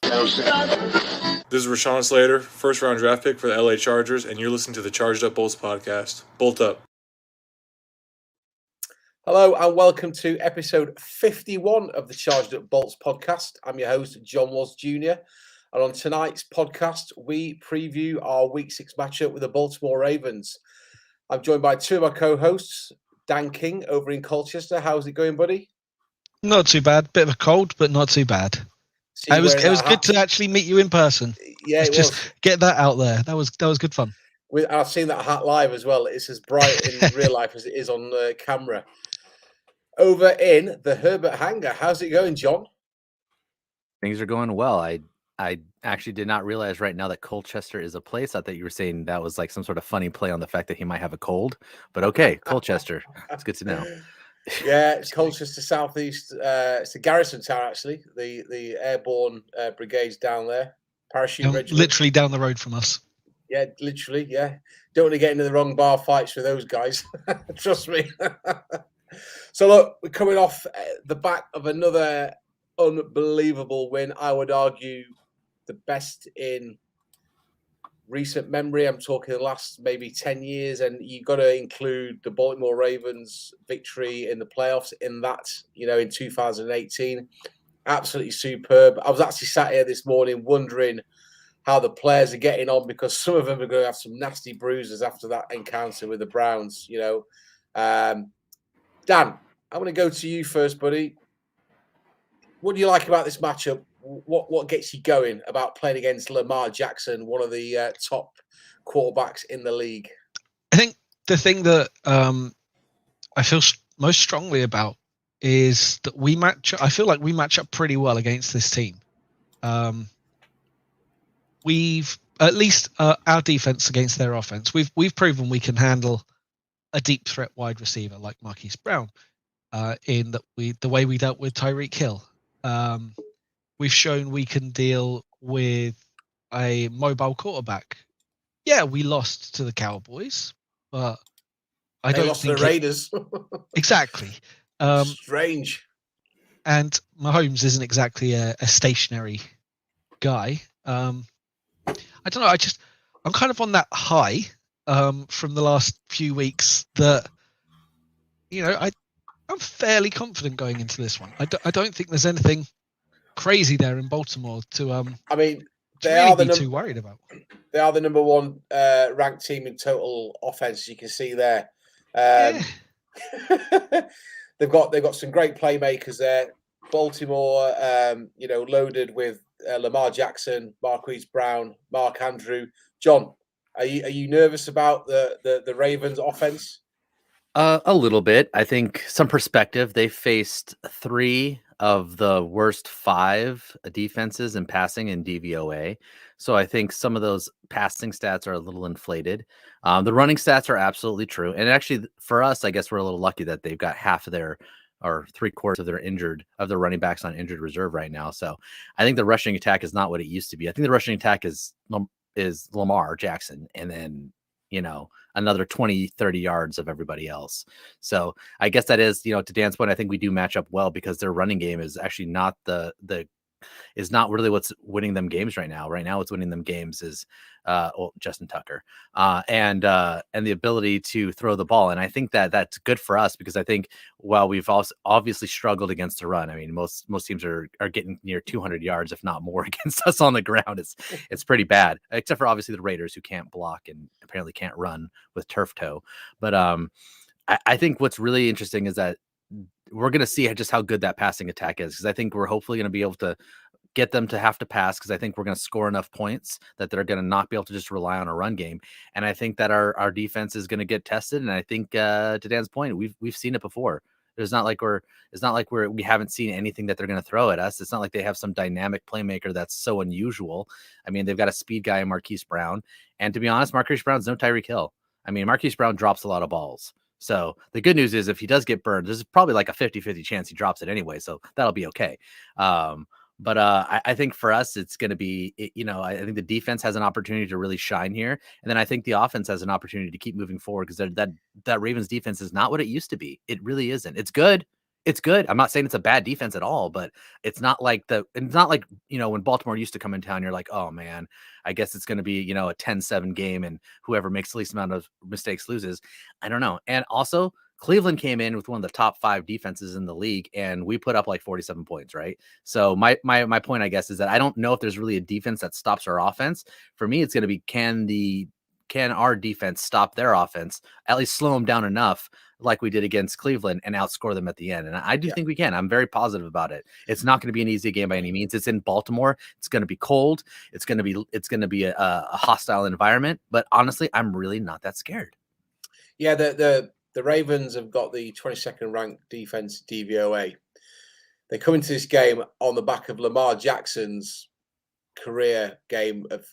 This is Rashawn Slater, first round draft pick for the LA Chargers, and you're listening to the Charged Up Bolts podcast. Bolt up. Hello and welcome to episode 51 of the Charged Up Bolts podcast. I'm your host, John Was Jr. And on tonight's podcast, we preview our Week 6 matchup with the Baltimore Ravens. I'm joined by two of my co-hosts, Dan King over in Colchester. How's it going, buddy? Not too bad. Bit of a cold, but not too bad. It was good to actually meet you in person. Yeah, just get that out there. That was good fun. I've seen that hat live as well. It's as bright in real life as it is on camera. Over in the Herbert hangar, how's it going, John? Things are going well. I actually did not realize right now that Colchester is a place. I thought you were saying that was like some sort of funny play on the fact that he might have a cold. But okay, Colchester. That's good to know. Yeah, it's Colchester southeast. It's a garrison town, actually. The airborne brigades down there. Parachute regiment. Literally down the road from us. Yeah, literally, yeah. Don't want to get into the wrong bar fights with those guys. Trust me. So, look, we're coming off the back of another unbelievable win. I would argue the best in recent memory. I'm talking the last maybe 10 years, and you've got to include the Baltimore Ravens victory in the playoffs in that, in 2018. Absolutely superb. I was actually sat here this morning wondering how the players are getting on, because some of them are going to have some nasty bruises after that encounter with the Browns, Dan, I'm going to go to you first, buddy. What do you like about this matchup? What gets you going about playing against Lamar Jackson, one of the top quarterbacks in the league? I think the thing that I feel most strongly about is that I feel like we match up pretty well against this team. We've at least our defense against their offense. We've proven we can handle a deep threat wide receiver like Marquise Brown. In that the way we dealt with Tyreek Hill. We've shown we can deal with a mobile quarterback. Yeah, we lost to the Cowboys, but they lost to the Raiders. Exactly. Strange. And Mahomes isn't exactly a stationary guy. I don't know. I'm kind of on that high from the last few weeks that, I'm fairly confident going into this one. I don't think there's anything crazy there in Baltimore to too worried about. They are the number one ranked team in total offense. You can see there. They've got some great playmakers there. Baltimore, loaded with Lamar Jackson, Marquise Brown, Mark Andrew. John, are you nervous about the Ravens offense? A little bit. I think some perspective. They faced 3 of the worst 5 defenses in passing in DVOA. So I think some of those passing stats are a little inflated. The running stats are absolutely true. And actually, for us, I guess we're a little lucky that they've got half of their or 3/4 of their running backs on injured reserve right now. So I think the rushing attack is not what it used to be. I think the rushing attack is Lamar Jackson, and then another 20-30 yards of everybody else. So I guess that is, to Dan's point, I think we do match up well because their running game is actually not is not really what's winning them games right now. Right now, what's winning them games is Justin Tucker and the ability to throw the ball. And I think that that's good for us because I think while we've also obviously struggled against the run, I mean, most teams are getting near 200 yards, if not more, against us on the ground. It's pretty bad, except for obviously the Raiders who can't block and apparently can't run with turf toe. But I think what's really interesting is that we're going to see just how good that passing attack is, because I think we're hopefully going to be able to get them to have to pass, because I think we're going to score enough points that they're going to not be able to just rely on a run game. And I think that our defense is going to get tested. And I think to Dan's point, we've seen it before. It's not like we haven't seen anything that they're going to throw at us. It's not like they have some dynamic playmaker that's so unusual. I mean, they've got a speed guy in Marquise Brown. And to be honest, Marquise Brown's no Tyreek Hill. I mean, Marquise Brown drops a lot of balls. So the good news is if he does get burned, there's probably like a 50-50 chance he drops it anyway. So that'll be okay. But I think for us, it's going to be, I think the defense has an opportunity to really shine here. And then I think the offense has an opportunity to keep moving forward, because that Ravens defense is not what it used to be. It really isn't. It's good. It's good. I'm not saying it's a bad defense at all, but it's not like when Baltimore used to come in town, you're like, oh man, I guess it's going to be, a 10-7 game and whoever makes the least amount of mistakes loses. I don't know. And also Cleveland came in with one of the top 5 defenses in the league and we put up like 47 points. Right. So my point, I guess, is that I don't know if there's really a defense that stops our offense. For me, it's going to be, can our defense stop their offense, at least slow them down enough like we did against Cleveland and outscore them at the end. And I do think we can. I'm very positive about it. It's not going to be an easy game by any means. It's in Baltimore. It's going to be cold. It's going to be a hostile environment, but honestly, I'm really not that scared. Yeah. The Ravens have got the 22nd ranked defense DVOA. They come into this game on the back of Lamar Jackson's career game of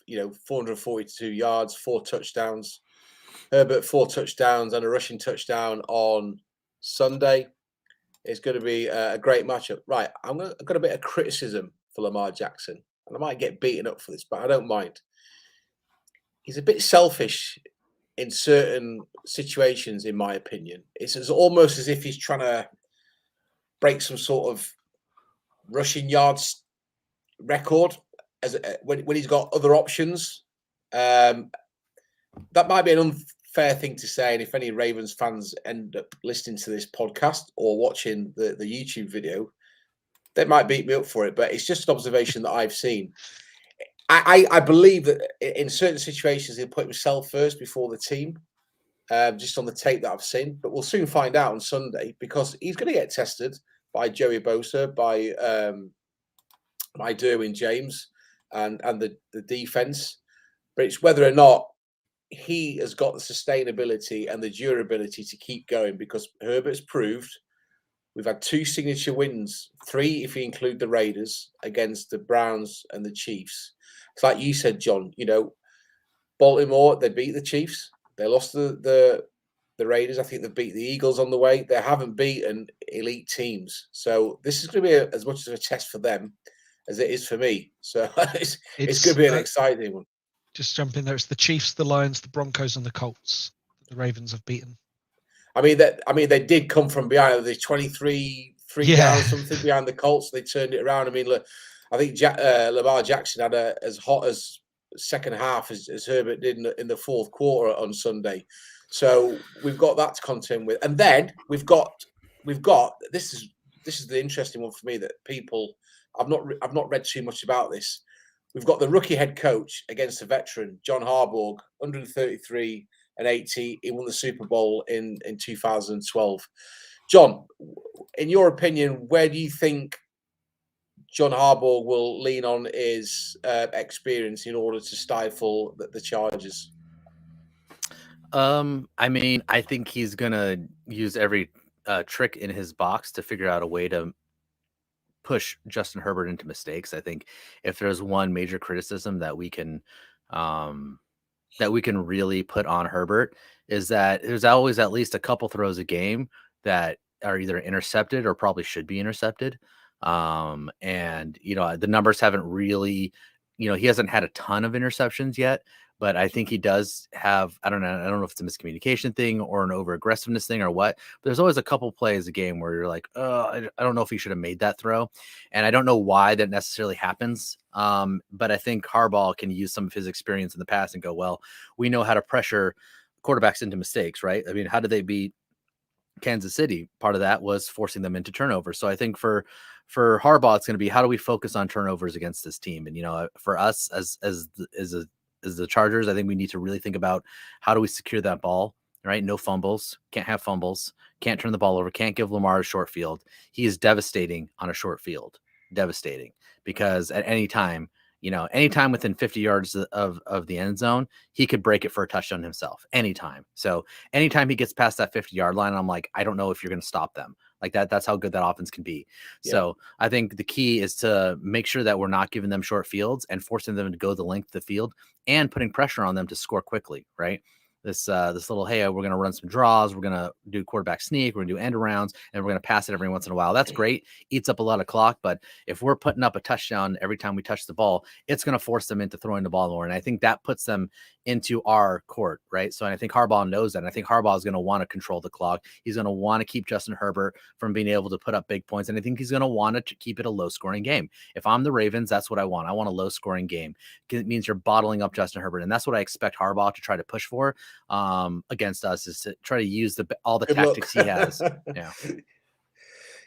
442 yards, 4 touchdowns. Herbert 4 touchdowns and a rushing touchdown on Sunday. It's going to be a great matchup. Right, I've got a bit of criticism for Lamar Jackson, and I might get beaten up for this, but I don't mind. He's a bit selfish in certain situations, in my opinion. It's almost as if he's trying to break some sort of rushing yards record when he's got other options. That might be an unfair thing to say, and if any Ravens fans end up listening to this podcast or watching the YouTube video, they might beat me up for it, but it's just an observation that I've seen. I believe that in certain situations he'll put himself first before the team, just on the tape that I've seen, but we'll soon find out on Sunday because he's going to get tested by Joey Bosa, by Derwin James and the defense, but it's whether or not he has got the sustainability and the durability to keep going, because Herbert's proved we've had 2 signature wins, 3 if you include the Raiders, against the Browns and the Chiefs. It's like you said, John, Baltimore, they beat the Chiefs. They lost the Raiders. I think they beat the Eagles on the way. They haven't beaten elite teams. So this is going to be as much of a test for them as it is for me. So it's going to be an exciting one. Just jump in there. It's the Chiefs, the Lions, the Broncos, and the Colts that the Ravens have beaten. I mean, they did come from behind. The 3 down something behind the Colts. They turned it around. I mean, look, I think Lamar Jackson had as hot as second half as Herbert did in the fourth quarter on Sunday. So we've got that to contend with, and then we've got this is the interesting one for me that people I've not read too much about this. We've got the rookie head coach against the veteran, John Harbaugh, 133-80. He won the Super Bowl in 2012. John, in your opinion, where do you think John Harbaugh will lean on his experience in order to stifle the Chargers? I mean, I think he's going to use every trick in his box to figure out a way to push Justin Herbert into mistakes. I think if there's one major criticism that we can really put on Herbert is that there's always at least a couple throws a game that are either intercepted or probably should be intercepted. And the numbers haven't really, he hasn't had a ton of interceptions yet, but I think he does have, I don't know if it's a miscommunication thing or an over aggressiveness thing or what, but there's always a couple plays a game where you're like, I don't know if he should have made that throw. And I don't know why that necessarily happens. But I think Harbaugh can use some of his experience in the past and go, well, we know how to pressure quarterbacks into mistakes, right? I mean, how did they beat Kansas City? Part of that was forcing them into turnovers. So I think for Harbaugh, it's going to be, how do we focus on turnovers against this team? And, for us as the Chargers, I think we need to really think about how do we secure that ball, right? No fumbles, can't have fumbles, can't turn the ball over, can't give Lamar a short field. He is devastating on a short field, devastating, because at any time, anytime within 50 yards of the end zone, he could break it for a touchdown himself, anytime. So anytime he gets past that 50-yard line, I'm like, I don't know if you're going to stop them. Like that's how good that offense can be. Yeah. So I think the key is to make sure that we're not giving them short fields and forcing them to go the length of the field and putting pressure on them to score quickly, right? this little, hey, we're going to run some draws, we're going to do quarterback sneak, we're going to do end arounds, and we're going to pass it every once in a while. That's great. Eats up a lot of clock, but if we're putting up a touchdown every time we touch the ball, it's going to force them into throwing the ball more. And I think that puts them into our court, right? So I think Harbaugh knows that. And I think Harbaugh is going to want to control the clock. He's going to want to keep Justin Herbert from being able to put up big points. And I think he's going to want to keep it a low-scoring game. If I'm the Ravens, that's what I want. I want a low-scoring game. It means you're bottling up Justin Herbert. And that's what I expect Harbaugh to try to push for against us, is to try to use all the tactics he has. Yeah.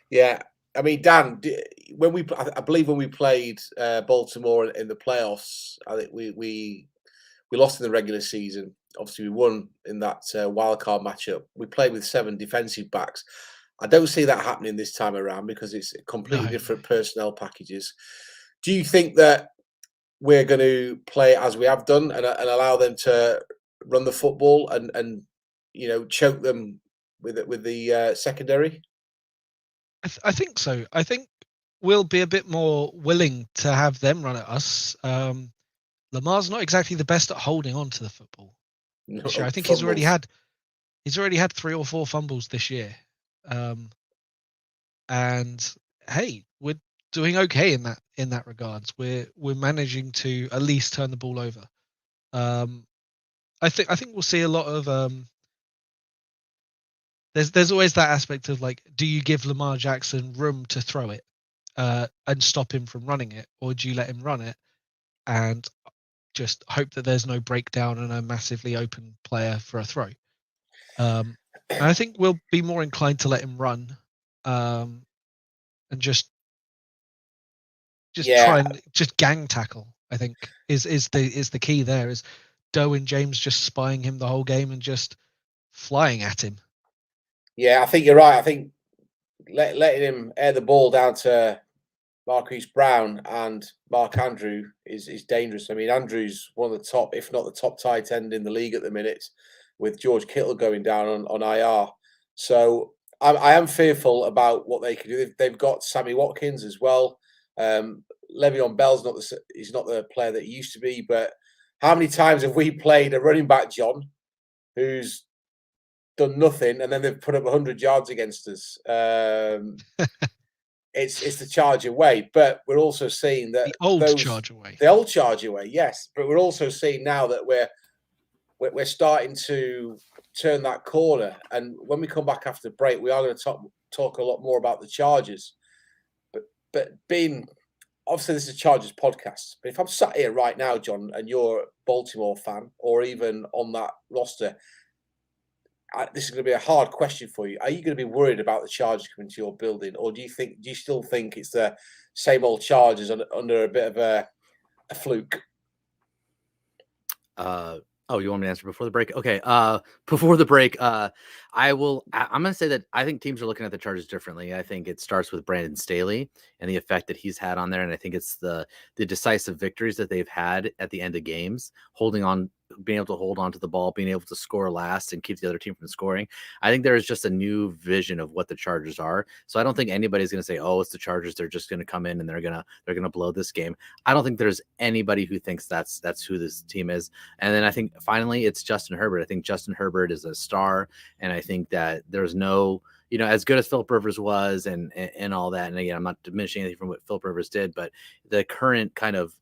Yeah. I mean, Dan, I believe when we played Baltimore in the playoffs, I think we lost in the regular season. Obviously, we won in that wildcard matchup. We played with 7 defensive backs. I don't see that happening this time around because it's completely different personnel packages. Do you think that we're going to play as we have done and allow them to run the football and choke them with the secondary? I think so. I think we'll be a bit more willing to have them run at us. Lamar's not exactly the best at holding on to the football. No, Sure, I think he's already had 3 or 4 fumbles this year. And hey, we're doing okay in that regards. We're managing to at least turn the ball over. I think we'll see a lot of there's always that aspect of like, do you give Lamar Jackson room to throw it and stop him from running it, or do you let him run it and just hope that there's no breakdown and a massively open player for a throw? And I think we'll be more inclined to let him run and just try and just gang tackle. I think is the key there, is Derwin James just spying him the whole game and just flying at him. Yeah, I think you're right. I think letting him air the ball down to Marquise Brown and Mark Andrew is dangerous. I mean, Andrew's one of the top, if not the top tight end in the league at the minute, with George Kittle going down on IR. So I am fearful about what they can do. They've got Sammy Watkins as well. Le'Veon Bell's he's not the player that he used to be. But how many times have we played a running back, John, who's done nothing, and then they've put up 100 yards against us? It's the Charger way, but we're also seeing that the old Charger way, yes. But we're also seeing now that we're starting to turn that corner, and when we come back after the break, we are going to talk a lot more about the Chargers. But being, obviously this is a Chargers podcast, but if I'm sat here right now, John, and you're a Baltimore fan or even on that roster, this is going to be a hard question for you. Are you going to be worried about the Chargers coming to your building, or do you still think it's the same old Chargers under a bit of a fluke? Oh, you want me to answer before the break? Okay. Before the break, I'm going to say that I think teams are looking at the Chargers differently. I think it starts with Brandon Staley and the effect that he's had on there. And I think it's the decisive victories that they've had at the end of games, being able to hold on to the ball, being able to score last and keep the other team from scoring. I think there is just a new vision of what the Chargers are. So I don't think anybody's going to say, oh, it's the Chargers, they're just going to come in and they're going to blow this game. I don't think there's anybody who thinks that's who this team is. And then I think finally it's Justin Herbert. I think Justin Herbert is a star. And I think that there's no, as good as Philip Rivers was and all that. And again, I'm not diminishing anything from what Philip Rivers did, but the current kind of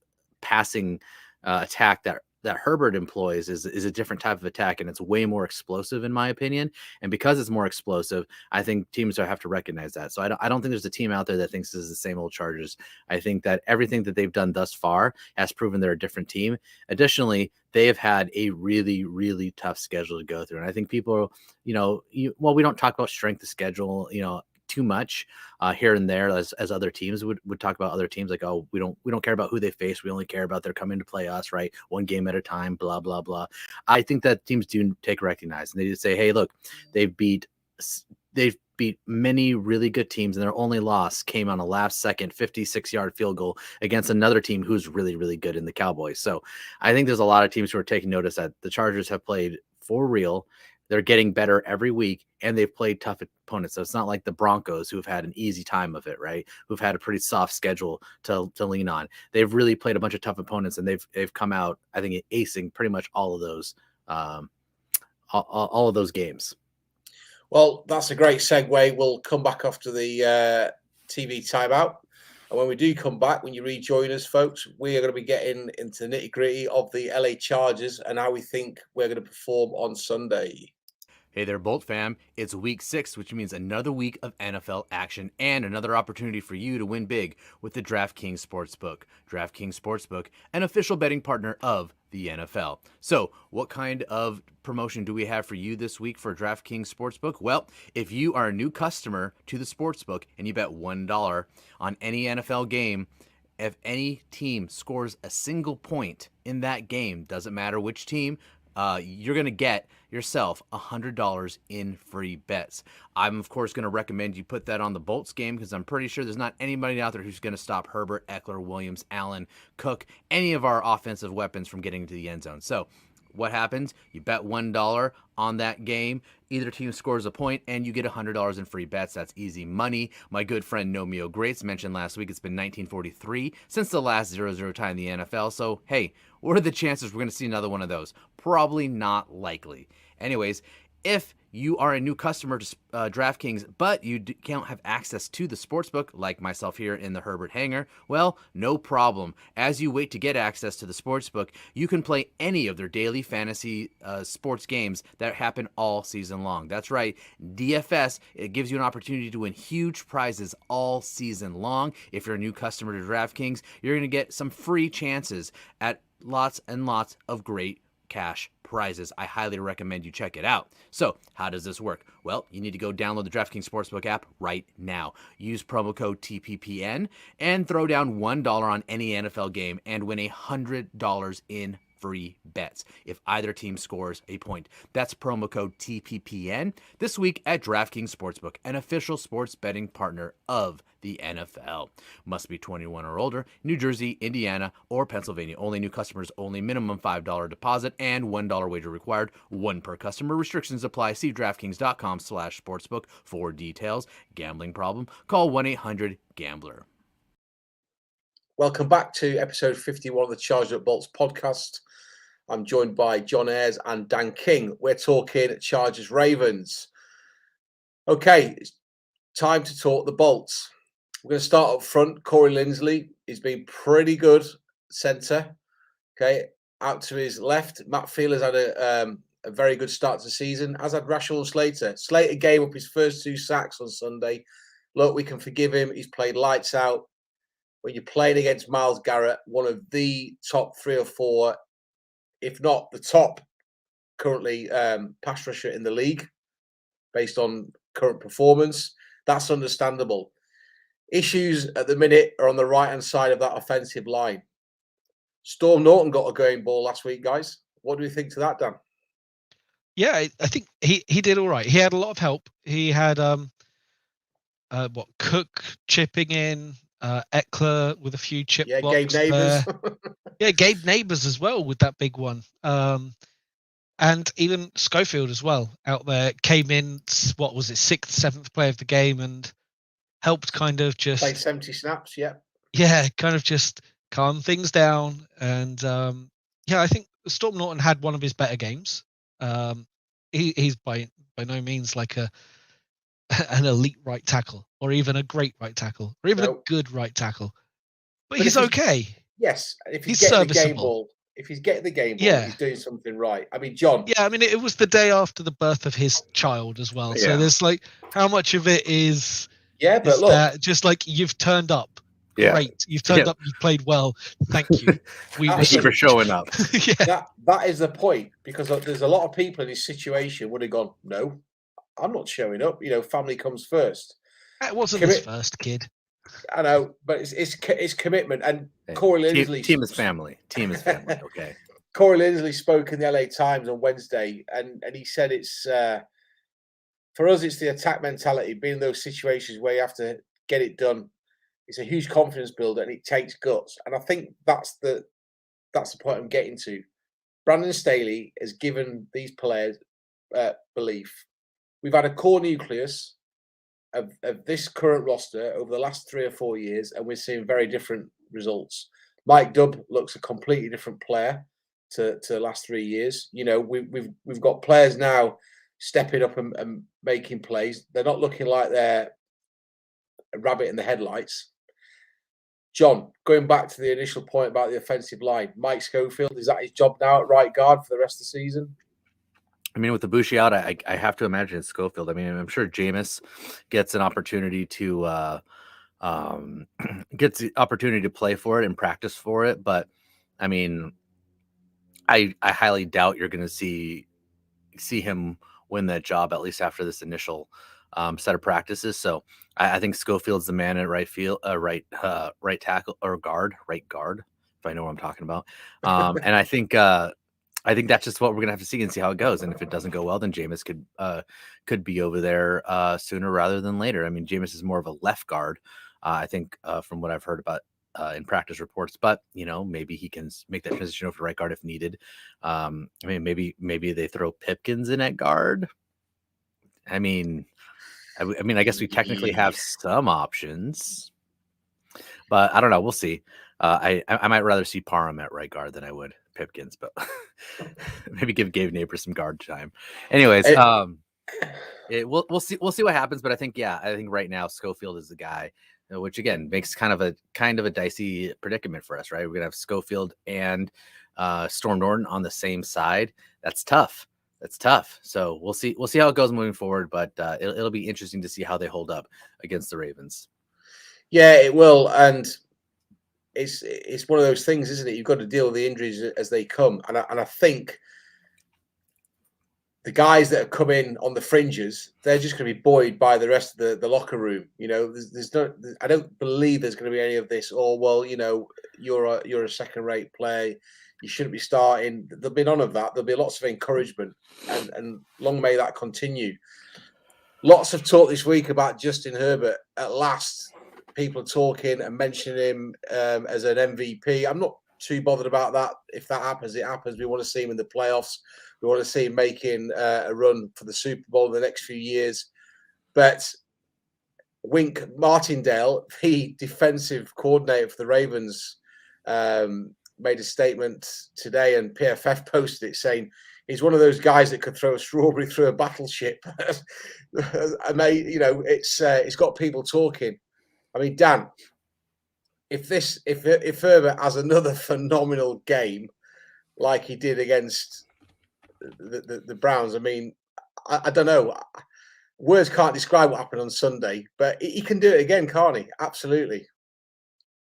passing attack that Herbert employs is a different type of attack, and it's way more explosive in my opinion. And because it's more explosive, I think teams have to recognize that. So I don't think there's a team out there that thinks this is the same old Chargers. I think that everything that they've done thus far has proven they're a different team. Additionally, they have had a really, really tough schedule to go through. And I think people, we don't talk about strength of schedule, too much here and there as other teams would talk about other teams, like, oh, we don't care about who they face, we only care about they're coming to play us, right, one game at a time, blah blah blah. I think that teams do recognize, and they just say, hey, look, they've beat many really good teams, and their only loss came on a last second 56-yard field goal against another team who's really, really good in the Cowboys. So I think there's a lot of teams who are taking notice that the Chargers have played for real. They're getting better every week, and they've played tough opponents. So it's not like the Broncos, who've had an easy time of it, right? Who've had a pretty soft schedule to lean on. They've really played a bunch of tough opponents, and they've come out, I think, acing pretty much all of those all of those games. Well, that's a great segue. We'll come back after the TV timeout. And when we do come back, when you rejoin us, folks, we are going to be getting into the nitty-gritty of the LA Chargers and how we think we're going to perform on Sunday. Hey there, Bolt fam. It's week 6, which means another week of NFL action and another opportunity for you to win big with the DraftKings Sportsbook. DraftKings Sportsbook, an official betting partner of the NFL. So, what kind of promotion do we have for you this week for DraftKings Sportsbook? Well, if you are a new customer to the Sportsbook and you bet $1 on any NFL game, if any team scores a single point in that game, doesn't matter which team, you're going to get yourself $100 in free bets. I'm, of course, going to recommend you put that on the Bolts game because I'm pretty sure there's not anybody out there who's going to stop Herbert, Eckler, Williams, Allen, Cook, any of our offensive weapons from getting to the end zone. So what happens? You bet $1 on that game. Either team scores a point, and you get $100 in free bets. That's easy money. My good friend Nomeo Greats mentioned last week it's been 1943 since the last 0-0 tie in the NFL. So, hey, what are the chances we're going to see another one of those? Probably not likely. Anyways, if you are a new customer to DraftKings, but you can't have access to the sportsbook, like myself here in the Herbert Hangar, well, no problem. As you wait to get access to the sportsbook, you can play any of their daily fantasy sports games that happen all season long. That's right, DFS, it gives you an opportunity to win huge prizes all season long. If you're a new customer to DraftKings, you're going to get some free chances at lots and lots of great cash prizes. I highly recommend you check it out. So, how does this work? Well, you need to go download the DraftKings Sportsbook app right now. Use promo code TPPN and throw down $1 on any NFL game and win $100 in free bets if either team scores a point. That's promo code TPPN this week at DraftKings Sportsbook, an official sports betting partner of the NFL. Must be 21 or older. New Jersey, Indiana, or Pennsylvania. Only new customers only. Minimum $5 deposit and $1 wager required. One per customer. Restrictions apply. See DraftKings.com/sportsbook for details. Gambling problem? Call 1-800-GAMBLER. Welcome back to episode 51 of the Charged Up Bolts podcast. I'm joined by John Ayres and Dan King. We're talking Chargers Ravens. Okay, it's time to talk the Bolts. We're going to start up front. Cory Lindsley has been pretty good centre. Okay, out to his left, Matt Fielder's had a very good start to the season, as had Rashel Slater. Slater gave up his first 2 sacks on Sunday. Look, we can forgive him. He's played lights out. When you're playing against Myles Garrett, one of the top 3 or 4, if not the top currently pass rusher in the league, based on current performance, that's understandable. Issues at the minute are on the right-hand side of that offensive line. Storm Norton got a going ball last week, guys. What do you think to that, Dan? Yeah, I think he did all right. He had a lot of help. He had Cook chipping in, Eckler with a few chip blocks. Gabe Neighbors. Yeah, Gabe Neighbors as well with that big one. And even Schofield as well out there came in, what was it, 6th, 7th play of the game and helped kind of just played 70 snaps, yeah. Yeah, kind of just calm things down. And I think Storm Norton had one of his better games. He's by no means like an elite right tackle or even a great right tackle or even a good right tackle. But he's okay. Yes, if he's getting serviceable. The game ball, if he's getting the game ball, he's doing something right. I mean, John. Yeah, I mean, it was the day after the birth of his child as well. So there's like, how much of it is... Yeah, but look, that just like you've turned up. Yeah. Great. You've turned up, you've played well. Thank you. Thank you for showing up. That is the point, because there's a lot of people in this situation would have gone, no, I'm not showing up. You know, family comes first. It wasn't his first kid. I know, but it's commitment. And Cory Lindsley... Team is family. Team is family, okay. Cory Lindsley spoke in the LA Times on Wednesday, and he said it's... for us, it's the attack mentality, being in those situations where you have to get it done. It's a huge confidence builder, and it takes guts. And I think that's the point I'm getting to. Brandon Staley has given these players belief. We've had a core nucleus of this current roster over the last 3 or 4 years, and we're seeing very different results. Mike Dubb looks a completely different player to the last 3 years. You know, we've got players now stepping up and making plays. They're not looking like they're a rabbit in the headlights. John, going back to the initial point about the offensive line, Mike Schofield, is that his job now at right guard for the rest of the season? I mean, with the Bushi out, I have to imagine it's Schofield. I mean, I'm sure Jameis gets an opportunity to gets the opportunity to play for it and practice for it. But I mean, I highly doubt you're going to see him win that job, at least after this initial set of practices. So I think Schofield's the man at right field, right tackle or right guard, if I know what I'm talking about. And I think that's just what we're gonna have to see and see how it goes. And if it doesn't go well, then Jameis could be over there sooner rather than later. I mean, Jameis is more of a left guard, I think, from what I've heard about in practice reports. But maybe he can make that transition over to right guard if needed. I mean, maybe they throw Pipkins in at guard. I mean, I guess we technically have some options, but I don't know. We'll see. I might rather see Parham at right guard than I would Pipkins, but maybe give Gabe Neighbors some guard time. Anyways, we'll see what happens. But I think right now Schofield is the guy, which again makes kind of a dicey predicament for us, right? We're gonna have Schofield and Storm Norton on the same side. That's tough. So we'll see how it goes moving forward, but it'll be interesting to see how they hold up against the Ravens. Yeah, it will, and it's one of those things, isn't it? You've got to deal with the injuries as they come, and I think the guys that have come in on the fringes, they're just going to be buoyed by the rest of the locker room. You know, I don't believe there's going to be any of this. Oh well, you're a second-rate player. You shouldn't be starting. There'll be none of that. There'll be lots of encouragement, and long may that continue. Lots of talk this week about Justin Herbert. At last, people are talking and mentioning him as an MVP. I'm not too bothered about that. If that happens, it happens. We want to see him in the playoffs. We want to see him making a run for the Super Bowl in the next few years. But Wink Martindale, the defensive coordinator for the Ravens, made a statement today, and PFF posted it saying he's one of those guys that could throw a strawberry through a battleship. And it's got people talking. I mean, Dan, if Herbert has another phenomenal game like he did against the Browns, I mean, I don't know. Words can't describe what happened on Sunday, but he can do it again, can't he? Absolutely.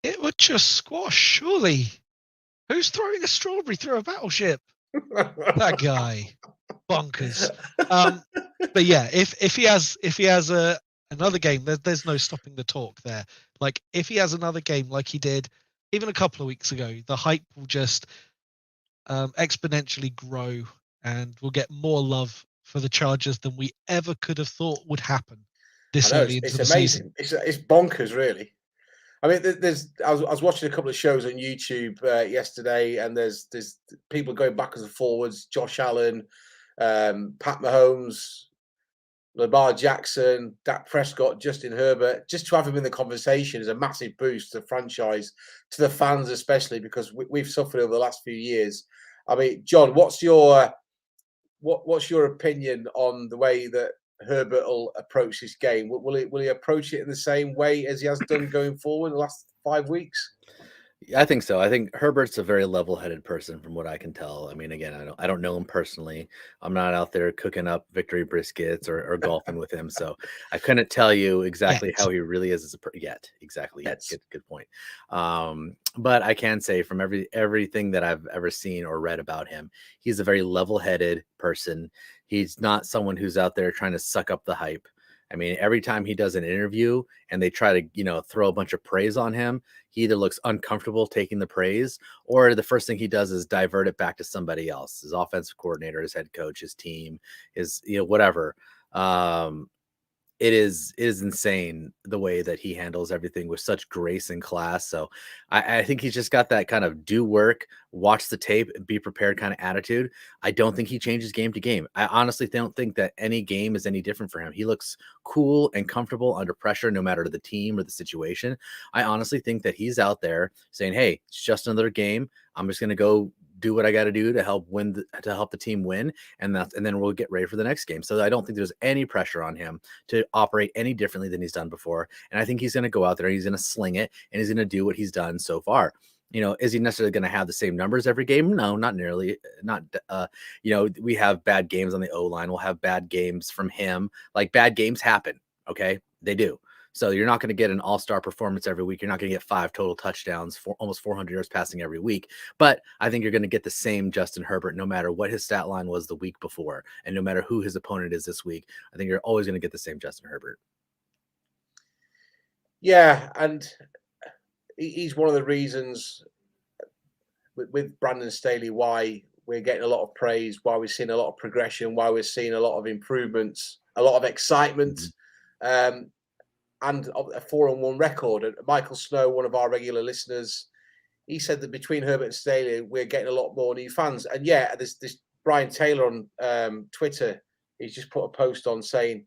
It would just squash, surely. Who's throwing a strawberry through a battleship? That guy, bonkers. But yeah, if he has another game, there's no stopping the talk there. Like if he has another game like he did even a couple of weeks ago, the hype will just exponentially grow, and we'll get more love for the Chargers than we ever could have thought would happen this early into the season. It's bonkers, really. I mean, I was watching a couple of shows on YouTube yesterday, and there's people going backwards and forwards. Josh Allen, Pat Mahomes, Lamar Jackson, Dak Prescott, Justin Herbert. Just to have him in the conversation is a massive boost to the franchise, to the fans especially, because we've suffered over the last few years. I mean, John, what's your opinion on the way that Herbert will approach this game? Will he approach it in the same way as he has done going forward the last 5 weeks? I think so. I think Herbert's a very level-headed person from what I can tell. I mean, again, I don't know him personally. I'm not out there cooking up victory briskets or golfing with him. So I couldn't tell you exactly how he really is as a yet. Exactly. Yes. Good point. But I can say from everything that I've ever seen or read about him, he's a very level-headed person. He's not someone who's out there trying to suck up the hype. I mean, every time he does an interview and they try to, throw a bunch of praise on him, he either looks uncomfortable taking the praise, or the first thing he does is divert it back to somebody else, his offensive coordinator, his head coach, his team, his, whatever. It is insane the way that he handles everything with such grace and class. So I think he's just got that kind of do work, watch the tape, be prepared kind of attitude. I don't think he changes game to game. I honestly don't think that any game is any different for him. He looks cool and comfortable under pressure, no matter the team or the situation. I honestly think that he's out there saying, hey, it's just another game. I'm just going to go do what I got to do to help win, to help the team win. And then we'll get ready for the next game. So I don't think there's any pressure on him to operate any differently than he's done before. And I think he's going to go out there, he's going to sling it, and he's going to do what he's done so far. Is he necessarily going to have the same numbers every game? No, not nearly. Not, we have bad games on the O-line. We'll have bad games from him. Like, bad games happen. Okay. They do. So you're not going to get an all-star performance every week. You're not going to get 5 total touchdowns, for almost 400 yards passing every week. But I think you're going to get the same Justin Herbert, no matter what his stat line was the week before, and no matter who his opponent is this week. I think you're always going to get the same Justin Herbert. Yeah, and he's one of the reasons with Brandon Staley why we're getting a lot of praise, why we're seeing a lot of progression, why we're seeing a lot of improvements, a lot of excitement. And a 4-1 record. And Michael Snow, one of our regular listeners, he said that between Herbert and Staley, we're getting a lot more new fans. And yeah, this Brian Taylor on Twitter, he's just put a post on saying,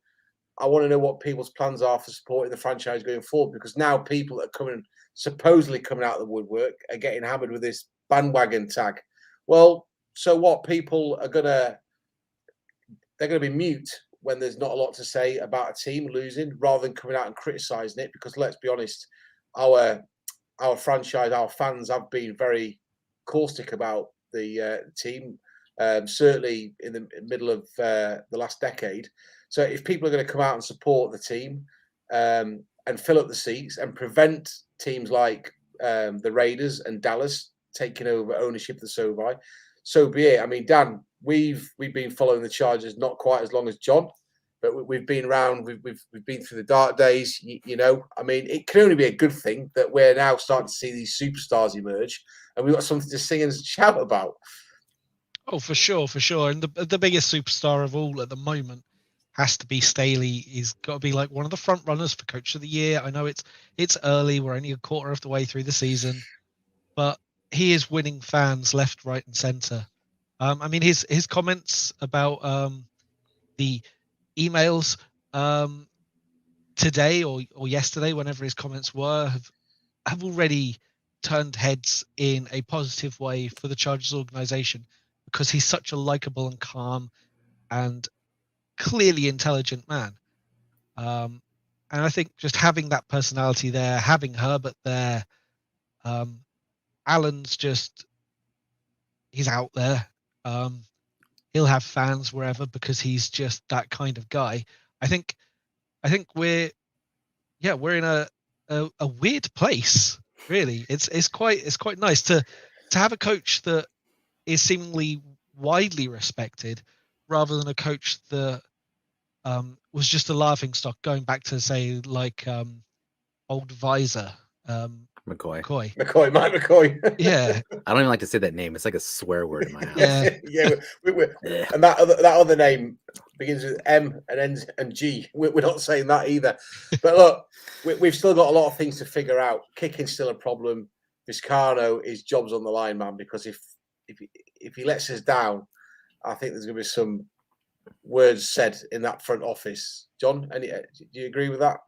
I want to know what people's plans are for supporting the franchise going forward, because now people that are supposedly coming out of the woodwork are getting hammered with this bandwagon tag. Well, so what? People are they're going to be mute when there's not a lot to say about a team losing, rather than coming out and criticizing it. Because let's be honest, our franchise, our fans have been very caustic about the team, certainly in the middle of the last decade. So if people are going to come out and support the team and fill up the seats and prevent teams like the Raiders and Dallas taking over ownership of the SoFi, so be it. I mean, Dan, we've been following the Chargers not quite as long as John, but we've been around. We've been through the dark days. I mean, it can only be a good thing that we're now starting to see these superstars emerge, and we've got something to sing and shout about. Oh, for sure. And the biggest superstar of all at the moment has to be Staley. He's got to be like one of the front runners for Coach of the Year. I know it's early. We're only a quarter of the way through the season, but he is winning fans left, right, and center. I mean, his comments about the emails today or yesterday, whenever his comments were, have already turned heads in a positive way for the Chargers organization, because he's such a likable and calm and clearly intelligent man. And I think just having that personality there, having Herbert there, Allen's he's out there. He'll have fans wherever because he's just that kind of guy. I think we're in a weird place, really. It's quite nice to have a coach that is seemingly widely respected, rather than a coach that was just a laughing stock, going back to say like old Visor. McCoy. Mike McCoy. Yeah. I don't even like to say that name. It's like a swear word in my house. Yeah. And that other name begins with M and ends and G. We're not saying that either. But look, we've still got a lot of things to figure out. Kicking's still a problem. Vizcarra, his job's on the line, man, because if he lets us down, I think there's going to be some words said in that front office. John, do you agree with that?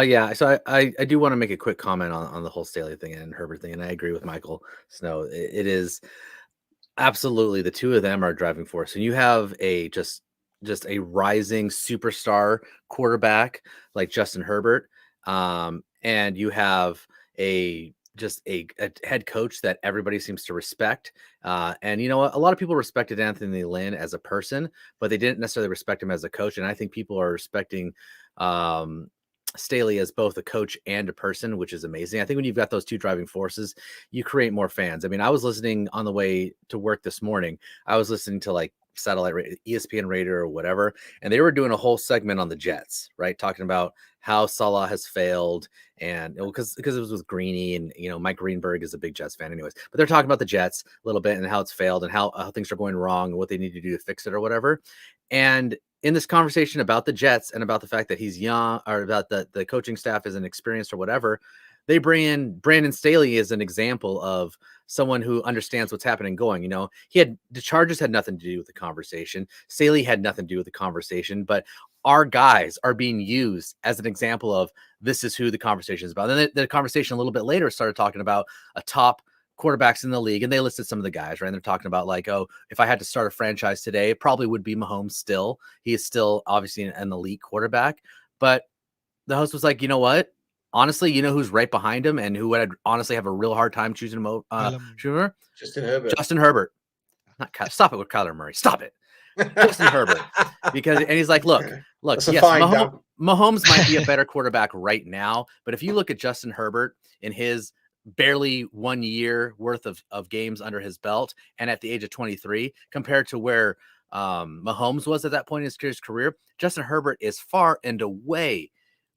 Yeah, so I do want to make a quick comment on the whole Staley thing and Herbert thing, and I agree with Michael Snow. It is absolutely, the two of them are a driving force, and you have a just a rising superstar quarterback like Justin Herbert, and you have a head coach that everybody seems to respect. And you know what? A lot of people respected Anthony Lynn as a person, but they didn't necessarily respect him as a coach. And I think people are respecting Staley as both a coach and a person, which is amazing. I think when you've got those two driving forces, you create more fans. I mean, I was listening on the way to work this morning. I was listening to like satellite ESPN radio or whatever, and they were doing a whole segment on the Jets, right? Talking about how Salah has failed, and because it was with Greeny, and Mike Greenberg is a big Jets fan anyways, but they're talking about the Jets a little bit and how it's failed and how things are going wrong and what they need to do to fix it or whatever. And in this conversation about the Jets and about the fact that he's young, or about the coaching staff isn't experienced or whatever, they bring in Brandon Staley as an example of someone who understands what's happening going. The Chargers had nothing to do with the conversation. Staley had nothing to do with the conversation, but our guys are being used as an example of this is who the conversation is about. And then the conversation a little bit later started talking about a top quarterbacks in the league, and they listed some of the guys, right? And they're talking about like, oh, if I had to start a franchise today, it probably would be Mahomes still. He is still obviously an elite quarterback. But the host was like, you know what? Honestly, you know who's right behind him and who would honestly have a real hard time choosing him? Justin Herbert. Justin Herbert. Stop it with Kyler Murray. Stop it. Justin Herbert. And he's like, look, yes, Mahomes might be a better quarterback right now, but if you look at Justin Herbert in his barely 1 year worth of games under his belt and at the age of 23 compared to where Mahomes was at that point in his career, Justin Herbert is far and away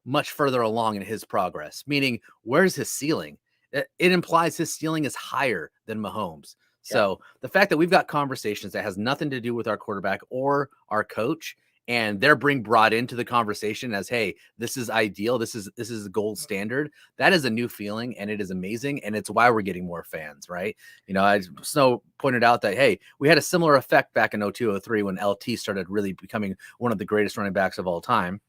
much further along in his progress, meaning where's his ceiling? It implies his ceiling is higher than Mahomes. So the fact that we've got conversations that has nothing to do with our quarterback or our coach, and they're brought into the conversation as, hey, this is ideal. This is the gold standard. That is a new feeling, and it is amazing, and it's why we're getting more fans, right? You know, Snow pointed out that, hey, we had a similar effect back in 02-03 when LT started really becoming one of the greatest running backs of all time.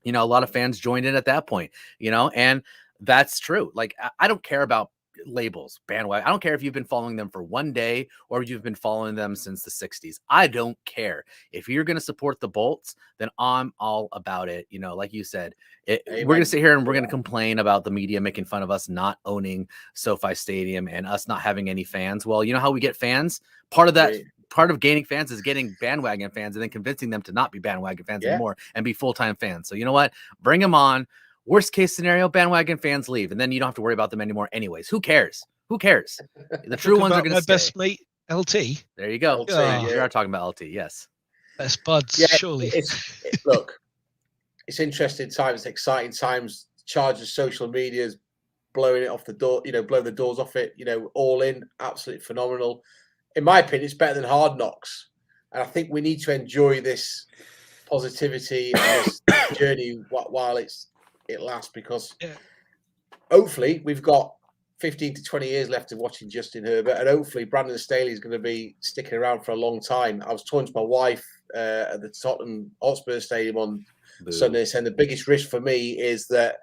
You know, a lot of fans joined in at that point, you know, and that's true. Like, I don't care about labels, bandwagon. I don't care if you've been following them for 1 day or you've been following them since the 60s. I don't care. If you're going to support the Bolts, then I'm all about it. You know, like you said, we're going to sit here and we're going to complain about the media making fun of us not owning SoFi Stadium and us not having any fans. Well, you know how we get fans? Part of gaining fans is getting bandwagon fans and then convincing them to not be bandwagon fans anymore and be full-time fans. So you know what? Bring them on. Worst case scenario, bandwagon fans leave, and then you don't have to worry about them anymore anyways. Who cares? The true ones are going to stay. My best mate, LT. There you go. LT, We are talking about LT, yes. Best buds, surely. Look, it's interesting times, exciting times. Chargers social media is blowing it off the door, you know, blowing the doors off it, you know, all in, absolutely phenomenal. In my opinion, it's better than Hard Knocks. And I think we need to enjoy this positivity and this journey while it lasts, because hopefully we've got 15 to 20 years left of watching Justin Herbert, and hopefully Brandon Staley is going to be sticking around for a long time. I was talking to my wife at the Tottenham Hotspur Stadium on Sunday, and the biggest risk for me is that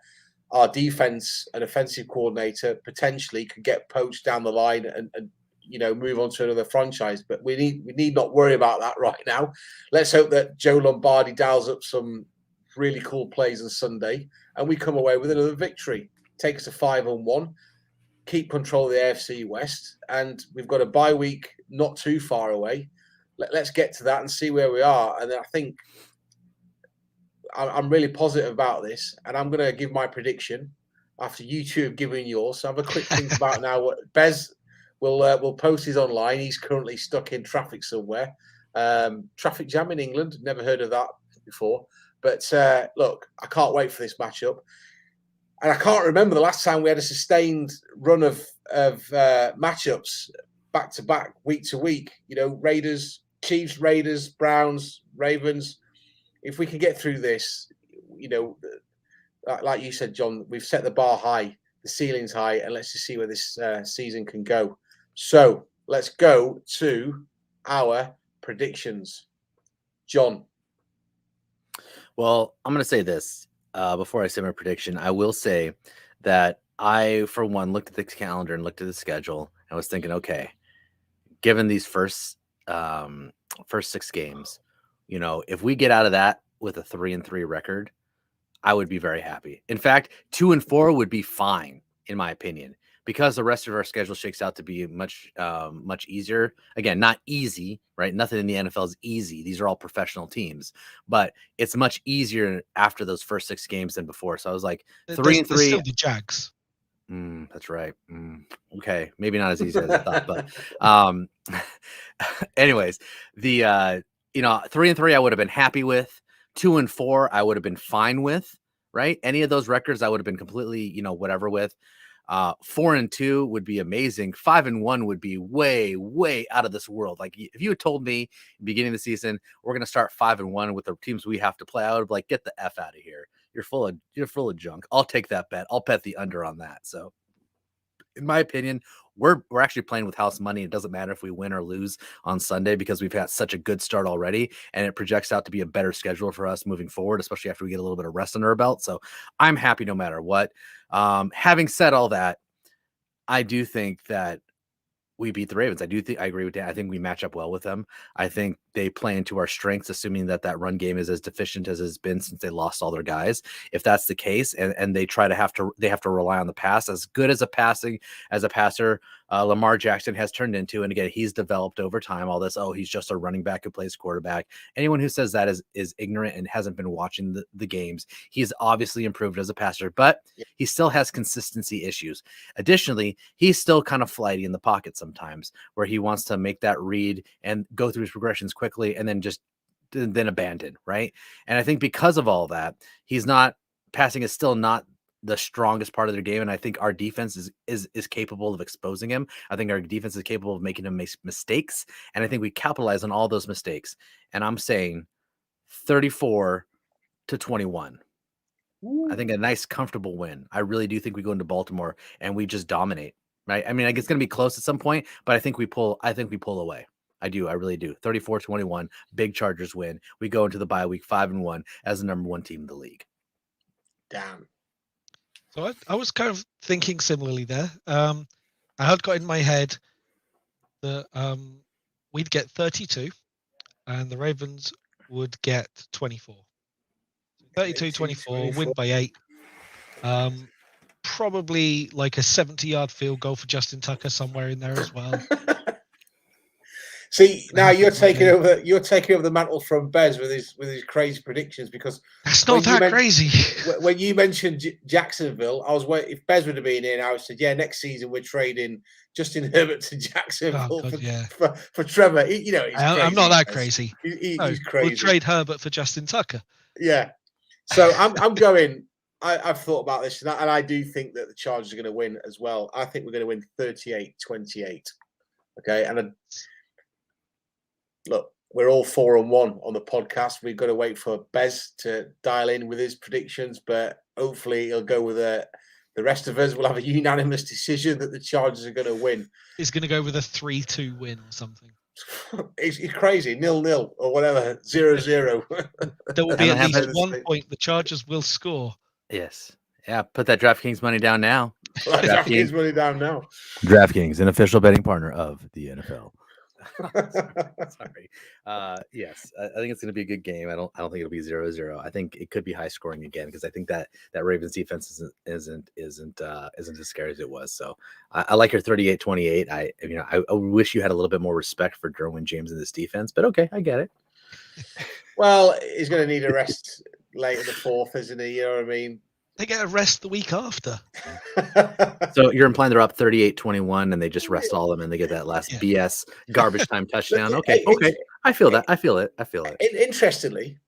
our defense and offensive coordinator potentially could get poached down the line and you know, move on to another franchise. But we need not worry about that right now. Let's hope that Joe Lombardi dials up some really cool plays on Sunday and we come away with another victory. Take us to 5-1, keep control of the AFC West, and we've got a bye week not too far away. Let's get to that and see where we are. And I think I'm really positive about this, and I'm going to give my prediction after you two have given yours. So have a quick think about now what Bez will post his online. He's currently stuck in traffic somewhere. Traffic jam in England. Never heard of that before. But look, I can't wait for this matchup. And I can't remember the last time we had a sustained run of matchups back to back, week to week. You know, Chiefs, Raiders, Browns, Ravens. If we can get through this, you know, like you said, John, we've set the bar high, the ceiling's high, and let's just see where this season can go. So let's go to our predictions. John. Well, I'm going to say this before I say my prediction. I will say that I, for one, looked at the calendar and looked at the schedule. I was thinking, okay, given these first 6 games, you know, if we get out of that with a 3-3 record, I would be very happy. In fact, 2-4 would be fine, in my opinion, because the rest of our schedule shakes out to be much easier. Again, not easy, right? Nothing in the NFL is easy. These are all professional teams, but it's much easier after those first 6 games than before. So I was like 3-3. Still the Jags. That's right. Okay, maybe not as easy as I thought, but anyways, the 3-3 I would have been happy with. 2-4 I would have been fine with, right? Any of those records I would have been completely, you know, whatever with. 4-2 would be amazing. 5-1 would be way, way out of this world. Like if you had told me beginning of the season we're going to start 5-1 with the teams we have to play, I would have like, get the F out of here. You're full of junk. I'll take that bet. I'll bet the under on that. So in my opinion, we're actually playing with house money. It doesn't matter if we win or lose on Sunday because we've had such a good start already, and it projects out to be a better schedule for us moving forward, especially after we get a little bit of rest under our belt. So I'm happy no matter what. Having said all that, I do think that we beat the Ravens. I agree with Dan. I think we match up well with them. I think they play into our strengths, assuming that run game is as deficient as it's been since they lost all their guys. If that's the case, and they have to rely on the pass, as good as a passer, Lamar Jackson has turned into, and again, he's developed over time. All this, he's just a running back who plays quarterback. Anyone who says that is ignorant and hasn't been watching the games. He's obviously improved as a passer, but he still has consistency issues. Additionally, he's still kind of flighty in the pocket sometimes, where he wants to make that read and go through his progressions quickly and then abandon, right? And I think because of all that, passing is still not the strongest part of their game, and I think our defense is capable of exposing him. I think our defense is capable of making him make mistakes, and I think we capitalize on all those mistakes. And I'm saying 34-21. I think a nice, comfortable win. I really do think we go into Baltimore and we just dominate, right? I mean, it's going to be close at some point, but I think we pull away. I do. I really do. 34-21, big Chargers win. We go into the bye week 5-1 as the number 1 team in the league. Damn. So I was kind of thinking similarly there. I had got in my head that we'd get 32 and the Ravens would get 24. 32-24, win by 8. Probably like a 70-yard field goal for Justin Tucker somewhere in there as well. See, now you're taking over the mantle from Bez with his crazy predictions, because that's not that crazy. When you mentioned Jacksonville, I was waiting. If Bez would have been in, I would have said, next season we're trading Justin Herbert to Jacksonville for Trevor. I'm not that crazy. He's crazy. We'll trade Herbert for Justin Tucker. Yeah. So I'm going. I've thought about this, and I do think that the Chargers are going to win as well. I think we're going to win 38-28. Okay, and look, we're all 4-1 on the podcast. We've got to wait for Bez to dial in with his predictions, but hopefully he'll go with the rest of us. We'll have a unanimous decision that the Chargers are going to win. He's going to go with a 3-2 win or something. It's crazy, 0-0 or whatever, 0-0. There will be at least 1 point the Chargers will score. Yes. Yeah, put that DraftKings money down now. DraftKings money down now. DraftKings, an official betting partner of the NFL. Sorry. Yes, I think it's going to be a good game. I don't think it'll be 0-0. I think it could be high scoring again, because I think that Ravens defense isn't as scary as it was. So I like your 38-28. I wish you had a little bit more respect for Derwin James in this defense, but okay, I get it. Well, he's going to need a rest late in the fourth, isn't he? You know what I mean? They get a rest the week after. So you're implying they're up 38-21 and they just rest all of them and they get that last BS garbage time touchdown. Okay. I feel that. I feel it. Interestingly,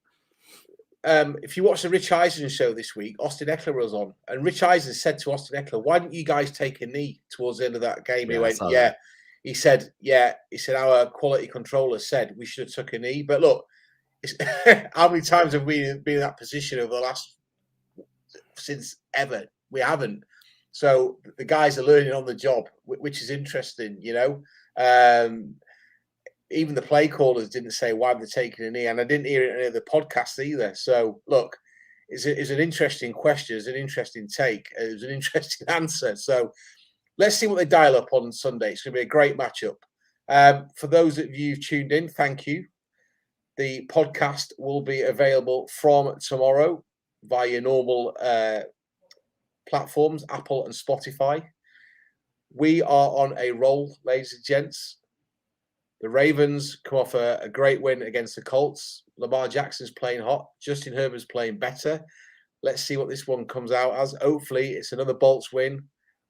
if you watch the Rich Eisen show this week, Austin Eckler was on, and Rich Eisen said to Austin Eckler, "Why didn't you guys take a knee towards the end of that game?" He went, "Yeah." He said, "Our quality controller said we should have took a knee." But look, how many times have we been in that position over the last since ever? We haven't. So the guys are learning on the job, which is interesting, even the play callers didn't say why they're taking a knee, and I didn't hear it in any of the podcasts either. So look, it's an interesting question, it's an interesting take, it was an interesting answer. So let's see what they dial up on Sunday. It's going to be a great matchup. For those of you who've tuned in, thank you. The podcast will be available from tomorrow via your normal platforms, Apple and Spotify. We are on a roll, ladies and gents. The Ravens come off a great win against the Colts. Lamar Jackson's playing hot. Justin Herbert's playing better. Let's see what this one comes out as. Hopefully, it's another Bolts win,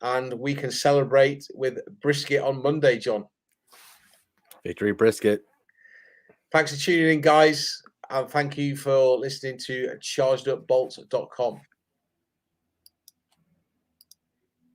and we can celebrate with brisket on Monday, John. Victory brisket. Thanks for tuning in, guys, and thank you for listening to chargedupbolts.com.